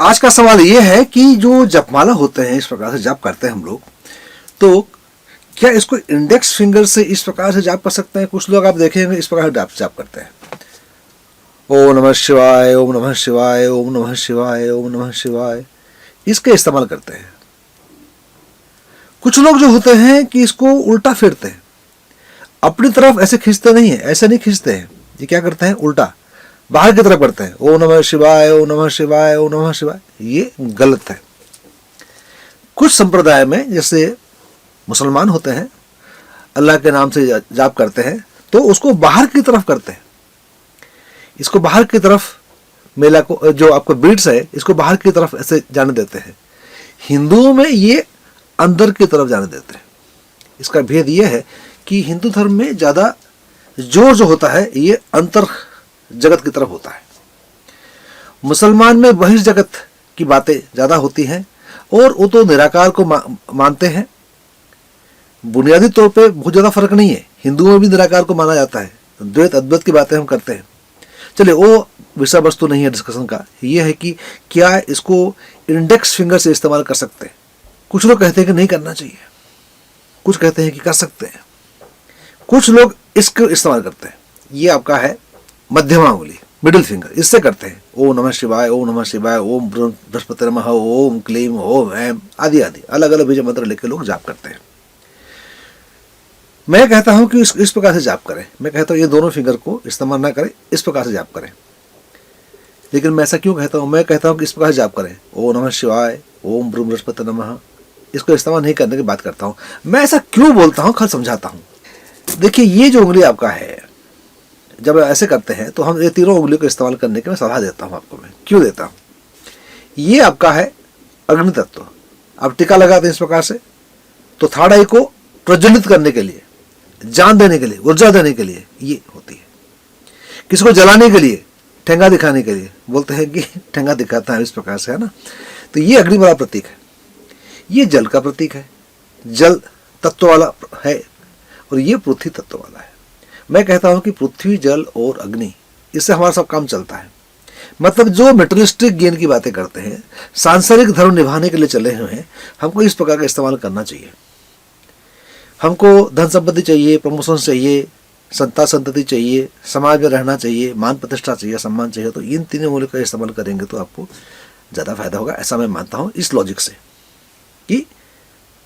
आज का सवाल ये है कि जो जपमाला होते हैं, इस प्रकार से जाप करते हैं हम लोग, तो क्या इसको इंडेक्स फिंगर से इस प्रकार से जाप कर सकते हैं? कुछ लोग आप देखेंगे इस प्रकार से जाप करते हैं, ओम नमः शिवाय, ओम नमः शिवाय, ओम नमः शिवाय, ओम नमः शिवाय, इसके इस्तेमाल करते हैं। कुछ लोग जो होते हैं कि इसको उल्टा फेरते हैं, अपनी तरफ ऐसे खींचते नहीं है, ऐसे नहीं खींचते हैं, ये क्या करते हैं, उल्टा बाहर की तरफ करते हैं, ओम नमः शिवाय, ओम नमः शिवाय, ओम नमः शिवाय। ये गलत है। कुछ संप्रदाय में जैसे मुसलमान होते हैं, अल्लाह के नाम से जाप करते हैं, तो उसको बाहर की तरफ करते हैं, इसको बाहर की तरफ, मेला को, जो आपका बीड्स है, इसको बाहर की तरफ ऐसे जाने देते हैं। हिंदुओं में ये अंदर की तरफ जाने देते हैं। इसका भेद ये है कि हिंदू धर्म में ज़्यादा जोर जो होता है ये अंतर जगत की तरफ होता है, मुसलमान में बहिर्जगत की बातें ज़्यादा होती हैं, और वो तो निराकार को मानते हैं। बुनियादी तौर पे बहुत ज़्यादा फर्क नहीं है, हिंदुओं में भी निराकार को माना जाता है, द्वैत अद्वैत की बातें हम करते हैं। चलिए वो विषय वस्तु नहीं है डिस्कशन का, ये है कि क्या इसको इंडेक्स फिंगर से इस्तेमाल कर सकते हैं। कुछ लोग कहते हैं कि नहीं करना चाहिए, कुछ कहते हैं कि कर सकते हैं, कुछ लोग इसको इस्तेमाल करते हैं। ये आपका है मध्यमा उंगली, मिडिल फिंगर, इससे करते हैं ओम नमः शिवाय, ओम नमः शिवाय, ओम बृहस्पति नमः, ओम क्लीम, ओम ऐम आदि आदि अलग अलग बीज मंत्र लेकर लोग जाप करते हैं। मैं कहता हूं कि इस प्रकार से जाप करें। मैं कहता हूं ये दोनों फिंगर को इस्तेमाल ना करें, इस प्रकार से जाप करें। लेकिन मैं ऐसा क्यों कहता हूं? मैं कहता हूं कि इस प्रकार से जाप करें, ओम नमः शिवाय, ओम बृहस्पति नमः, इसको इस्तेमाल नहीं करने की बात करता हूं। मैं ऐसा क्यों बोलता हूं, खल समझाता हूं। देखिए ये जो उंगली आपका है, जब ऐसे करते हैं तो हम ये तीनों उंगलियों को इस्तेमाल करने की मैं सलाह देता हूं आपको। मैं क्यों देता हूं? ये आपका है अग्नि तत्व। आप टीका लगाते हैं इस प्रकार से, तो थर्ड आई को प्रज्वलित करने के लिए, जान देने के लिए, ऊर्जा देने के लिए ये होती है। किसी को जलाने के लिए, ठेंगा दिखाने के लिए, बोलते हैं कि ठेंगा दिखाता है इस प्रकार से, है ना। तो ये अग्नि वाला प्रतीक है, ये जल का प्रतीक है, जल तत्व वाला है, और ये पृथ्वी तत्व वाला है। मैं कहता हूं कि पृथ्वी, जल और अग्नि, इससे हमारा सब काम चलता है। मतलब जो मेटेरियलिस्टिक गेन की बातें करते हैं, सांसारिक धर्म निभाने के लिए चले हुए हैं, हमको इस प्रकार का इस्तेमाल करना चाहिए। हमको धन संपत्ति चाहिए, प्रमोशन चाहिए, संतान संतति चाहिए, समाज में रहना चाहिए, मान प्रतिष्ठा चाहिए, सम्मान चाहिए, तो इन तीनों मूल्यों का इस्तेमाल करेंगे तो आपको ज़्यादा फायदा होगा, ऐसा मैं मानता हूँ। इस लॉजिक से कि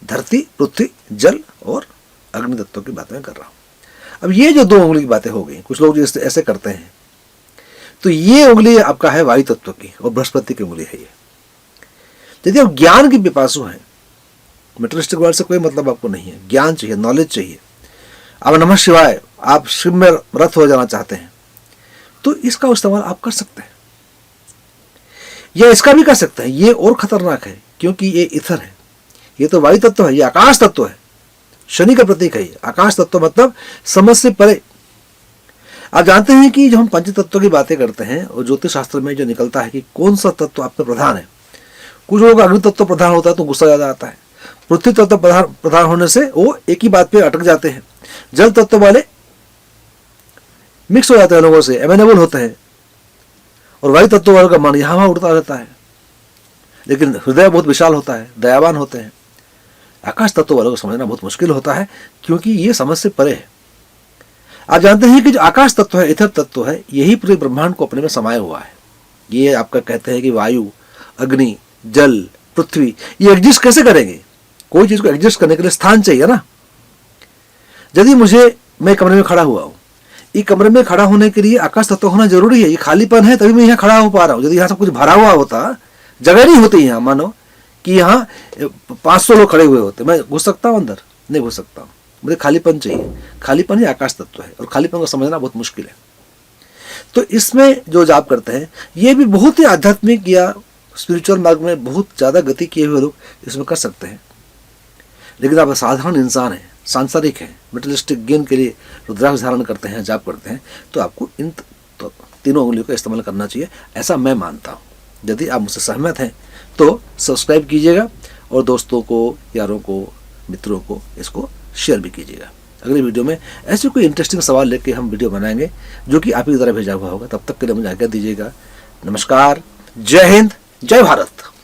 धरती, पृथ्वी, जल और अग्नि तत्व की बात मैं कर रहा हूँ। अब ये जो दो उंगली की बातें हो गई, कुछ लोग जो ऐसे करते हैं, तो ये उंगली आपका है वायु तत्व की और बृहस्पति की उंगली है ये। यदि आप ज्ञान की पिपासु हैं, मेटेरियलिस्टिक वर्ल्ड से कोई मतलब आपको नहीं है, ज्ञान चाहिए, नॉलेज चाहिए, अब नमः शिवाय, आप शिव में रत हो जाना चाहते हैं, तो इसका इस्तेमाल आप कर सकते हैं, या इसका भी कर सकते हैं। ये और खतरनाक है क्योंकि ये इथर है, ये तो वायु तत्व है, ये आकाश तत्व है, शनि का प्रतीक है ये। आकाश तत्व मतलब समझ से परे। आप जानते हैं कि जो हम पंच तत्व की बातें करते हैं और ज्योतिष शास्त्र में जो निकलता है कि कौन सा तत्व आप में प्रधान है, कुछ लोगों का अग्नि तत्व प्रधान होता है तो गुस्सा ज्यादा आता है, पृथ्वी तत्व प्रधान होने से वो एक ही बात पे अटक जाते हैं, जल तत्व वाले मिक्स हो जाते हैं लोगों से, एमेनेबल होते हैं, और वायु तत्व वालों का मन यहाँ वहां उड़ता रहता है, लेकिन हृदय बहुत विशाल होता है, दयावान होते हैं। आकाश तत्व वालों को समझना बहुत मुश्किल होता है क्योंकि ये समझ से परे है। आप जानते हैं कि जो आकाश तत्व है, इथर तत्व है, यही पूरे ब्रह्मांड को अपने में समाया हुआ है। ये आपका कहते हैं कि वायु, अग्नि, जल, पृथ्वी, ये एग्जिस्ट कैसे करेंगे? कोई चीज को एग्जिस्ट करने के लिए स्थान चाहिए ना। यदि मैं कमरे में खड़ा हुआ हूं, ये कमरे में खड़ा होने के लिए आकाश तत्व होना जरूरी है। ये खालीपन है तभी मैं यहाँ खड़ा हो पा रहा हूँ। यदि यहाँ सब कुछ भरा हुआ होता, जगह नहीं होती यहाँ, मानो कि यहाँ 500 लोग खड़े हुए होते, मैं घुस सकता हूँ अंदर? नहीं घुस सकता हूँ। मुझे खालीपन चाहिए, खालीपन ही आकाश तत्व है, और खालीपन को समझना बहुत मुश्किल है। तो इसमें जो जाप करते हैं, ये भी बहुत ही आध्यात्मिक या स्पिरिचुअल मार्ग में बहुत ज़्यादा गति किए हुए लोग इसमें कर सकते हैं। लेकिन आप साधारण इंसान हैं, सांसारिक हैं, मेटेरियलिस्टिक गेन के लिए रुद्राक्ष धारण करते हैं, जाप करते हैं, तो आपको इन तीनों उंगलियों का इस्तेमाल करना चाहिए, ऐसा मैं मानता हूँ। यदि आप मुझसे सहमत हैं तो सब्सक्राइब कीजिएगा, और दोस्तों को, यारों को, मित्रों को इसको शेयर भी कीजिएगा। अगली वीडियो में ऐसे कोई इंटरेस्टिंग सवाल लेके हम वीडियो बनाएंगे जो कि आप ही की तरह भेजा हुआ होगा। तब तक के लिए मुझे आज्ञा दीजिएगा। नमस्कार, जय हिंद, जय भारत।